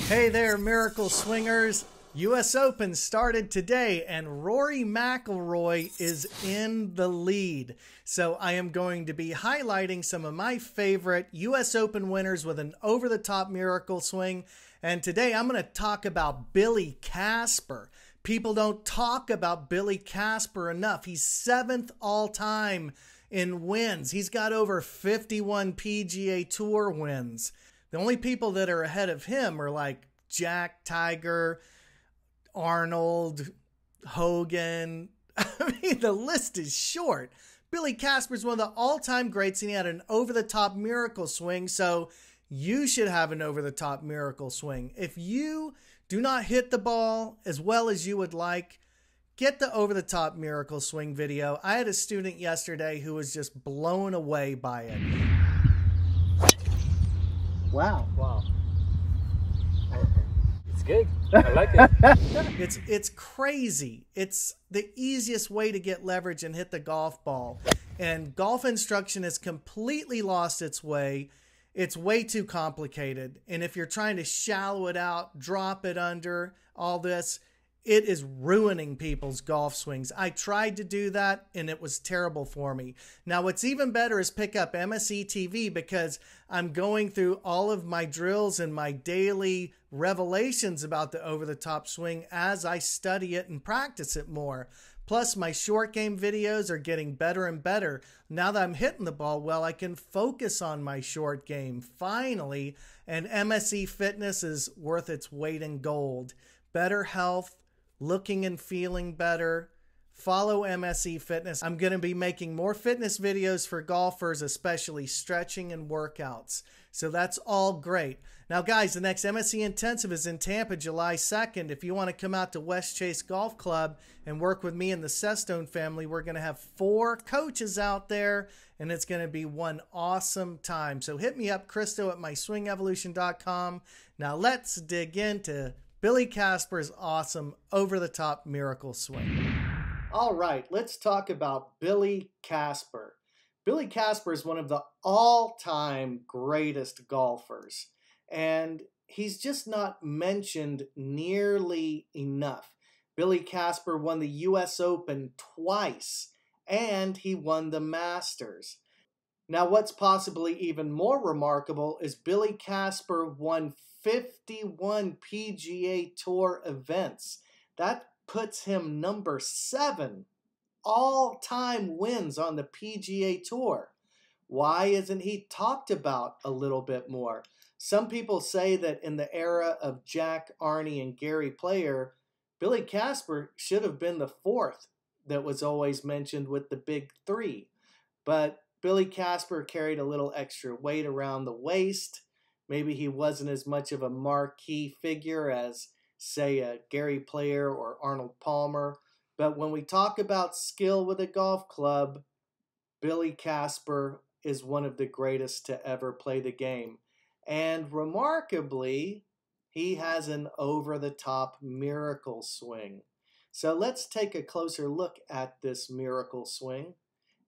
Hey there, Miracle Swingers. U.S. Open started today, and Rory McIlroy is in the lead. So I am going to be highlighting some of my favorite U.S. Open winners with an over-the-top miracle swing. And today I'm going to talk about Billy Casper. People don't talk about Billy Casper enough. He's 7th all-time in wins. He's got over 51 PGA Tour wins. The only people that are ahead of him are like Jack, Tiger, Arnold, Hogan. I mean, the list is short. Billy Casper is one of the all-time greats, and he had an over-the-top miracle swing, so you should have an over-the-top miracle swing. If you do not hit the ball as well as you would like, get the over-the-top miracle swing video. I had a student yesterday who was just blown away by it. Wow. Wow. It's good. I like it. It's crazy. It's the easiest way to get leverage and hit the golf ball. And golf instruction has completely lost its way. It's way too complicated. And if you're trying to shallow it out, drop it under, all this, it is ruining people's golf swings. I tried to do that, and it was terrible for me. Now, what's even better is pick up MSE TV, because I'm going through all of my drills and my daily revelations about the over-the-top swing as I study it and practice it more. Plus, my short game videos are getting better and better. Now that I'm hitting the ball well, I can focus on my short game, finally, and MSE Fitness is worth its weight in gold. Better health, looking and feeling better. Follow MSE Fitness. I'm going to be making more fitness videos for golfers, especially stretching and workouts. So that's all great. Now, guys, the next MSE Intensive is in Tampa, July 2nd. If you want to come out to West Chase Golf Club and work with me and the Sestone family, we're going to have 4 coaches out there, and it's going to be one awesome time. So hit me up, Christo, at myswingevolution.com. Now let's dig into Billy Casper's awesome over-the-top miracle swing. All right, let's talk about Billy Casper. Billy Casper is one of the all-time greatest golfers, and he's just not mentioned nearly enough. Billy Casper won the U.S. Open twice, and he won the Masters. Now, what's possibly even more remarkable is Billy Casper won 51 PGA Tour events. That puts him number 7 all-time wins on the PGA Tour. Why isn't he talked about a little bit more? Some people say that in the era of Jack, Arnie, and Gary Player, Billy Casper should have been the 4th that was always mentioned with the big 3. But Billy Casper carried a little extra weight around the waist. Maybe he wasn't as much of a marquee figure as, say, a Gary Player or Arnold Palmer. But when we talk about skill with a golf club, Billy Casper is one of the greatest to ever play the game. And remarkably, he has an over-the-top miracle swing. So let's take a closer look at this miracle swing.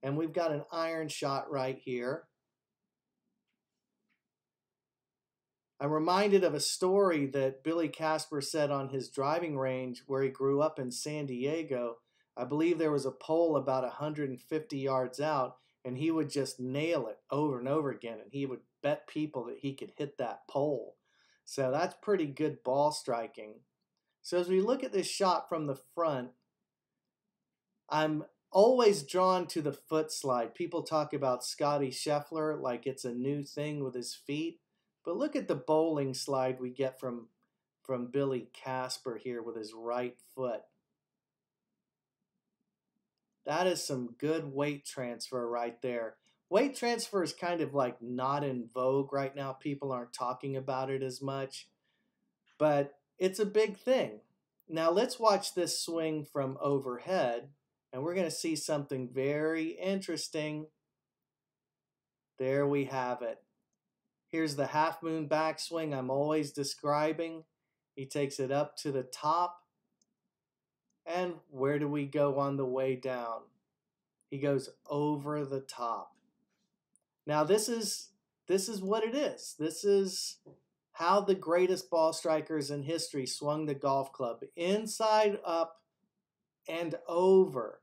And we've got an iron shot right here. I'm reminded of a story that Billy Casper said on his driving range where he grew up in San Diego. I believe there was a pole about 150 yards out, and he would just nail it over and over again, and he would bet people that he could hit that pole. So that's pretty good ball striking. So as we look at this shot from the front, I'm always drawn to the foot slide. People talk about Scotty Scheffler like it's a new thing with his feet. But look at the bowling slide we get from Billy Casper here with his right foot. That is some good weight transfer right there. Weight transfer is kind of like not in vogue right now. People aren't talking about it as much. But it's a big thing. Now let's watch this swing from overhead, and we're going to see something very interesting. There we have it. Here's the half moon backswing I'm always describing. He takes it up to the top. And where do we go on the way down? He goes over the top. Now this is what it is. This is how the greatest ball strikers in history swung the golf club. Inside, up, and over.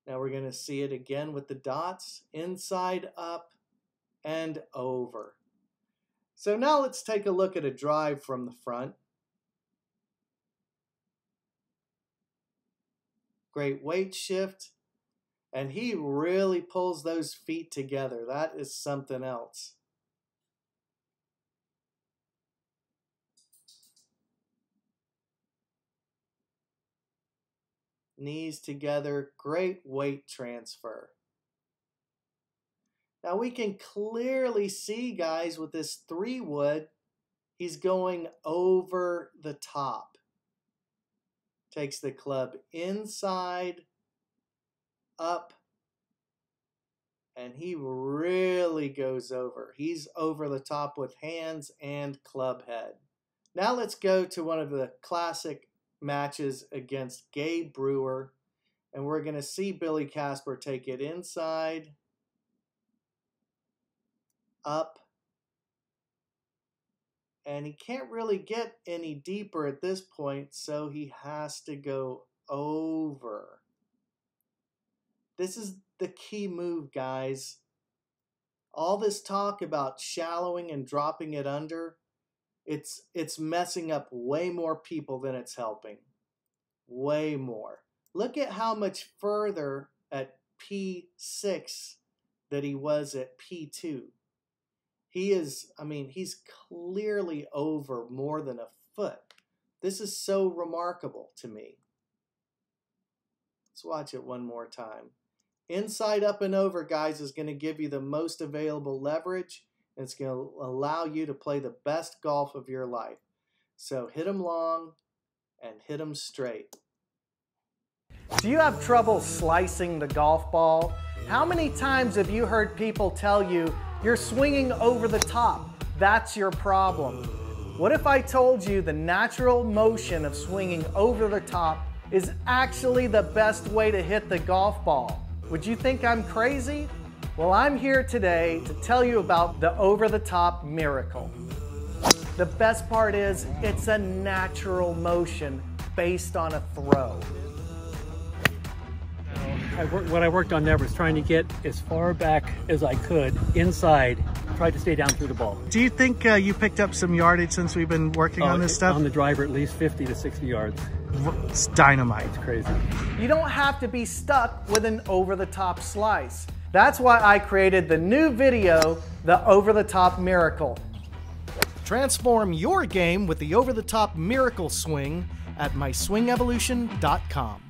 Now we're going to see it again with the dots. Inside, up, and over. So now let's take a look at a drive from the front. Great weight shift. And he really pulls those feet together. That is something else. Knees together, great weight transfer. Now we can clearly see, guys, with this 3-wood, he's going over the top. Takes the club inside, up, and he really goes over. He's over the top with hands and club head. Now let's go to one of the classic matches against Gabe Brewer, and we're going to see Billy Casper take it inside, up, and he can't really get any deeper at this point, so he has to go over. This is the key move, guys. All this talk about shallowing and dropping it under, it's messing up way more people than it's helping. Way more. Look at how much further at P6 that he was at P2. He is, I mean, he's clearly over more than a foot. This is so remarkable to me. Let's watch it one more time. Inside, up, and over, guys, is going to give you the most available leverage. And it's going to allow you to play the best golf of your life. So hit them long and hit them straight. Do you have trouble slicing the golf ball? How many times have you heard people tell you you're swinging over the top? That's your problem. What if I told you the natural motion of swinging over the top is actually the best way to hit the golf ball? Would you think I'm crazy? Well, I'm here today to tell you about the over-the-top miracle. The best part is it's a natural motion based on a throw. What I worked on there was trying to get as far back as I could inside, tried to stay down through the ball. Do you think you picked up some yardage since we've been working on this stuff? On the driver, at least 50 to 60 yards. It's dynamite. It's crazy. You don't have to be stuck with an over-the-top slice. That's why I created the new video, The Over-the-Top Miracle. Transform your game with the over-the-top miracle swing at myswingevolution.com.